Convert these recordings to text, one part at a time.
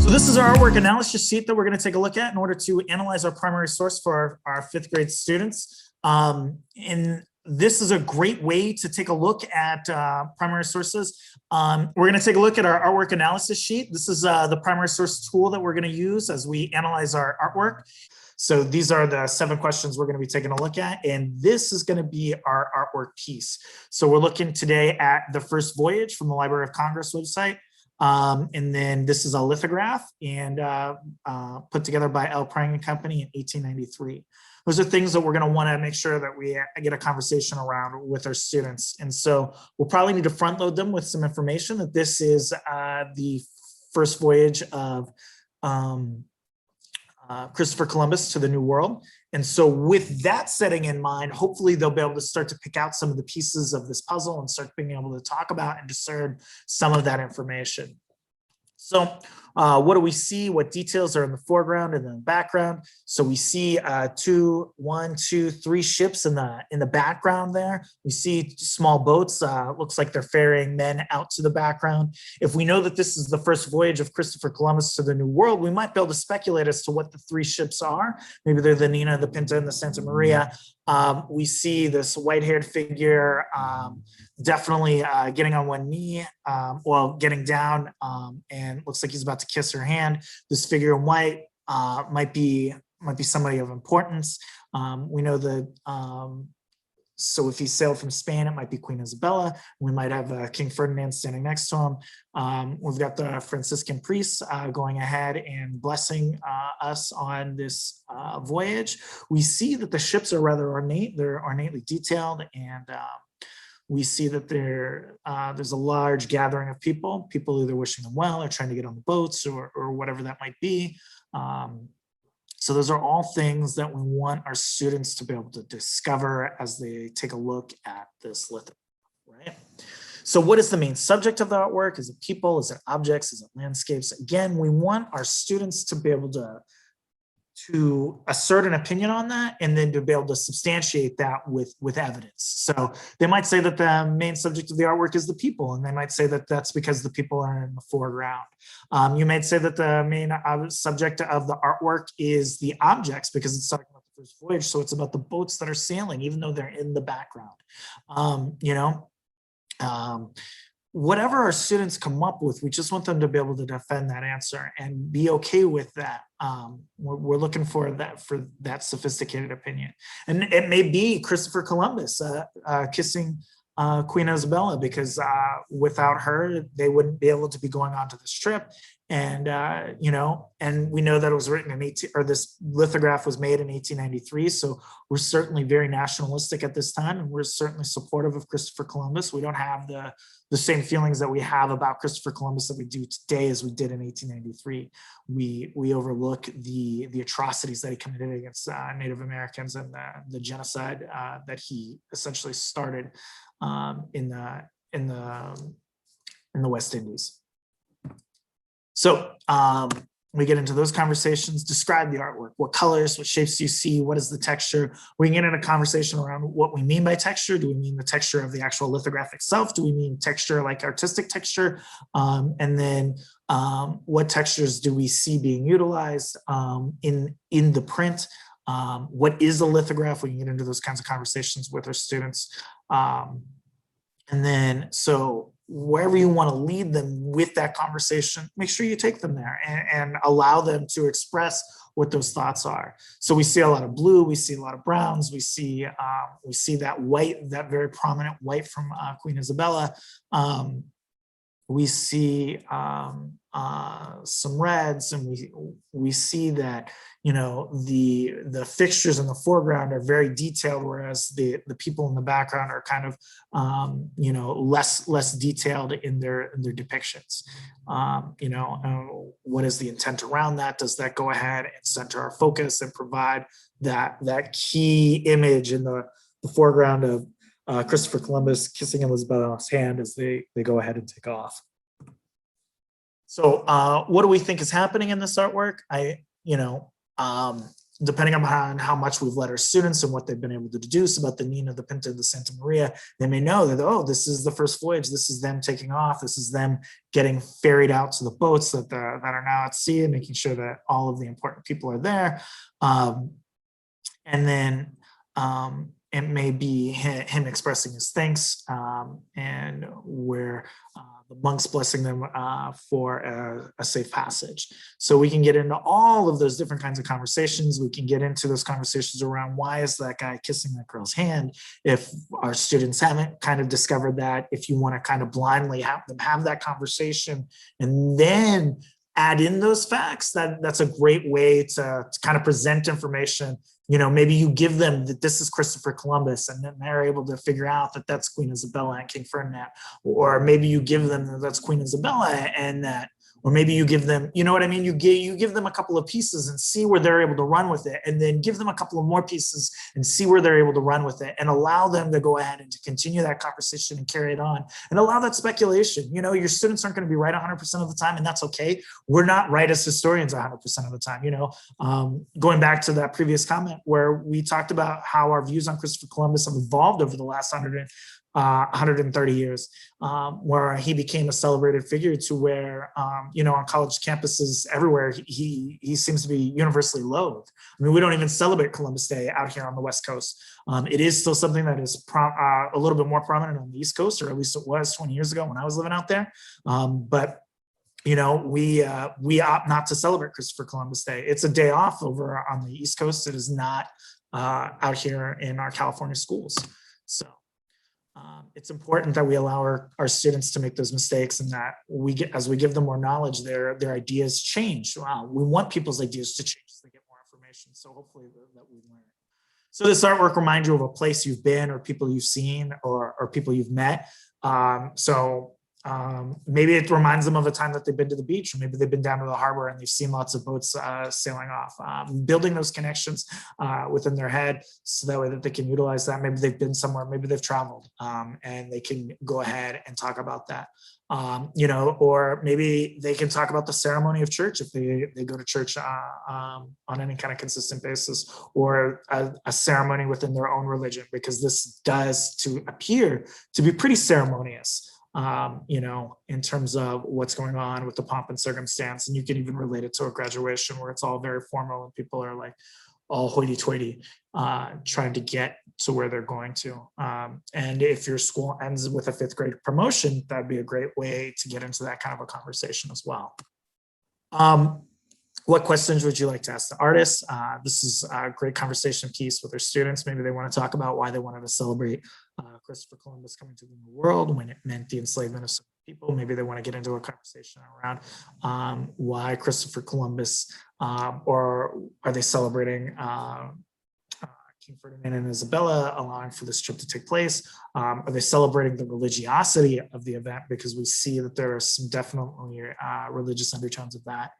So this is our artwork analysis sheet that we're going to take a look at in order to analyze our primary source for our fifth grade students. And this is a great way to take a look at primary sources. We're going to take a look at our artwork analysis sheet. This is the primary source tool that we're going to use as we analyze our artwork. So these are the 7 questions we're going to be taking a look at, and this is going to be our artwork piece. So we're looking today at the First Voyage from the Library of Congress website. And then this is a lithograph and put together by L. Prang and Company in 1893. Those are things that we're going to want to make sure that we get a conversation around with our students. And so we'll probably need to front load them with some information that this is the first voyage of Christopher Columbus to the New World. And so with that setting in mind, hopefully they'll be able to start to pick out some of the pieces of this puzzle and start being able to talk about and discern some of that information. So what do we see? What details are in the foreground and in the background? So we see 1, 2, 3 ships in the background there. We see small boats. Looks like they're ferrying men out to the background. If we know that this is the first voyage of Christopher Columbus to the New World, we might be able to speculate as to what the 3 ships are. Maybe they're the Nina, the Pinta, and the Santa Maria. We see this white-haired figure definitely getting on one knee, well, getting down, and looks like he's about to kiss her hand. This figure in white might be somebody of importance. We know that, so if he sailed from Spain, it might be Queen Isabella. We might have King Ferdinand standing next to him. We've got the Franciscan priests going ahead and blessing us on this voyage. We see that the ships are rather ornate. They're ornately detailed, and we see that there's a large gathering of people either wishing them well or trying to get on the boats or whatever that might be. So those are all things that we want our students to be able to discover as they take a look at this lithograph, right? So what is the main subject of the artwork? Is it people? Is it objects? Is it landscapes? Again, we want our students to be able to assert an opinion on that and then to be able to substantiate that with evidence. So they might say that the main subject of the artwork is the people, and they might say that that's because the people are in the foreground. You might say that the main subject of the artwork is the objects because it's talking about the first voyage, so it's about the boats that are sailing, even though they're in the background. Whatever our students come up with, we just want them to be able to defend that answer and be okay with that. We're looking for that sophisticated opinion. And it may be Christopher Columbus kissing Queen Isabella, because without her, they wouldn't be able to be going on to this trip. And, and we know that it was written in this lithograph was made in 1893. So we're certainly very nationalistic at this time. And we're certainly supportive of Christopher Columbus. We don't have the same feelings that we have about Christopher Columbus that we do today as we did in 1893. We overlook the atrocities that he committed against Native Americans and the genocide that he essentially started in the West Indies. So we get into those conversations. Describe the artwork. What colors, what shapes do you see? What is the texture? We can get into a conversation around what we mean by texture. Do we mean the texture of the actual lithograph itself? Do we mean texture like artistic texture? And then what textures do we see being utilized in the print? What is a lithograph? We can get into those kinds of conversations with our students. And then, so wherever you want to lead them with that conversation, make sure you take them there and allow them to express what those thoughts are. So we see a lot of blue, we see a lot of browns, we see that white, that very prominent white from Queen Isabella. We see some reds, and we see that the fixtures in the foreground are very detailed, whereas the people in the background are kind of less detailed in their depictions. What is the intent around that? Does that go ahead and center our focus and provide that key image in the foreground of Christopher Columbus kissing Elizabeth's hand as they go ahead and take off? So what do we think is happening in this artwork? depending upon how much we've let our students and what they've been able to deduce about the Nina, the Pinta, the Santa Maria, they may know that, oh, this is the first voyage. This is them taking off. This is them getting ferried out to the boats that are now at sea, and making sure that all of the important people are there. And then it may be him expressing his thanks, and where the monks blessing them for a safe passage. So we can get into all of those different kinds of conversations. We can get into those conversations around, why is that guy kissing that girl's hand? If our students haven't kind of discovered that, if you want to kind of blindly have them have that conversation and then add in those facts, that's a great way to kind of present information. Maybe you give them that this is Christopher Columbus, and then they're able to figure out that that's Queen Isabella and King Ferdinand. Or maybe you give them that that's Queen Isabella and that, or maybe you give them, you know what I mean? You give them a couple of pieces and see where they're able to run with it, and then give them a couple of more pieces and see where they're able to run with it, and allow them to go ahead and to continue that conversation and carry it on, and allow that speculation. Your students aren't going to be right 100% of the time, and that's okay. We're not right as historians 100% of the time. Going back to that previous comment where we talked about how our views on Christopher Columbus have evolved over the last 130 years, where he became a celebrated figure to where, on college campuses everywhere, he seems to be universally loathed. I mean, we don't even celebrate Columbus Day out here on the West Coast. It is still something that is a little bit more prominent on the East Coast, or at least it was 20 years ago when I was living out there. But we opt not to celebrate Christopher Columbus Day. It's a day off over on the East Coast. It is not out here in our California schools. So it's important that we allow our students to make those mistakes, and that as we give them more knowledge, their ideas change. We want people's ideas to change as they get more information. So hopefully that we learn. So this artwork reminds you of a place you've been, or people you've seen, or people you've met. Maybe it reminds them of a time that they've been to the beach, or maybe they've been down to the harbor and they've seen lots of boats sailing off. Building those connections within their head, so that way that they can utilize that. Maybe they've been somewhere, maybe they've traveled, and they can go ahead and talk about that. Or maybe they can talk about the ceremony of church if they go to church on any kind of consistent basis, or a ceremony within their own religion, because this does to appear to be pretty ceremonious. In terms of what's going on with the pomp and circumstance. And you can even relate it to a graduation where it's all very formal and people are like all hoity-toity, trying to get to where they're going to. And if your school ends with a 5th grade promotion, that'd be a great way to get into that kind of a conversation as well. What questions would you like to ask the artists? This is a great conversation piece with their students. Maybe they want to talk about why they wanted to celebrate Christopher Columbus coming to the New World when it meant the enslavement of some people. Maybe they want to get into a conversation around why Christopher Columbus, or are they celebrating King Ferdinand and Isabella allowing for this trip to take place? Are they celebrating the religiosity of the event? Because we see that there are some definitely religious undertones of that.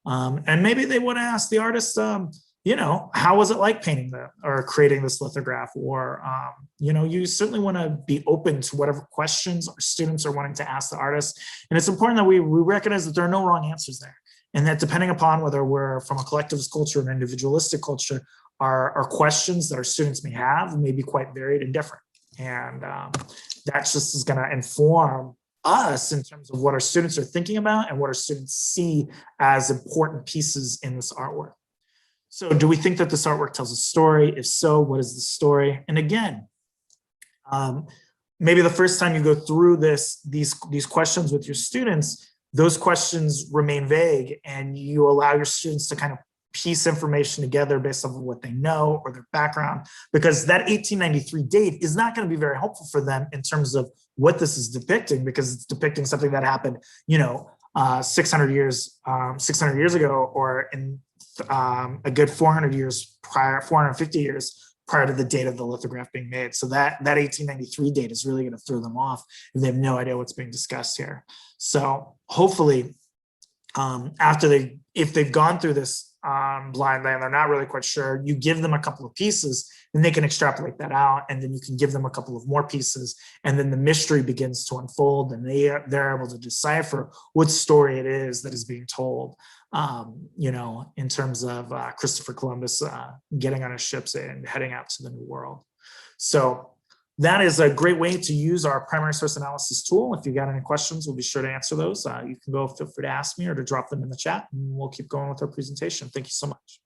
And maybe they want to ask the artist, how was it like painting or creating this lithograph? Or, you certainly want to be open to whatever questions our students are wanting to ask the artist. And it's important that we recognize that there are no wrong answers there. And that depending upon whether we're from a collectivist culture or an individualistic culture, our questions that our students may be quite varied and different. And that just is going to inform us in terms of what our students are thinking about and what our students see as important pieces in this artwork. So do we think that this artwork tells a story? If so, what is the story? And again, maybe the first time you go through these questions with your students, those questions remain vague, and you allow your students to kind of piece information together based on what they know or their background, because that 1893 date is not going to be very helpful for them in terms of what this is depicting, because it's depicting something that happened, 600 years ago, or in a good 450 years prior to the date of the lithograph being made. So that 1893 date is really going to throw them off if they have no idea what's being discussed here. So hopefully, if they've gone through this blindly and they're not really quite sure, you give them a couple of pieces and they can extrapolate that out, and then you can give them a couple of more pieces, and then the mystery begins to unfold, and they're able to decipher what story it is that is being told. In terms of Christopher Columbus getting on his ships and heading out to the New World. So that is a great way to use our primary source analysis tool. If you got any questions, we'll be sure to answer those. You can feel free to ask me or to drop them in the chat, and we'll keep going with our presentation. Thank you so much.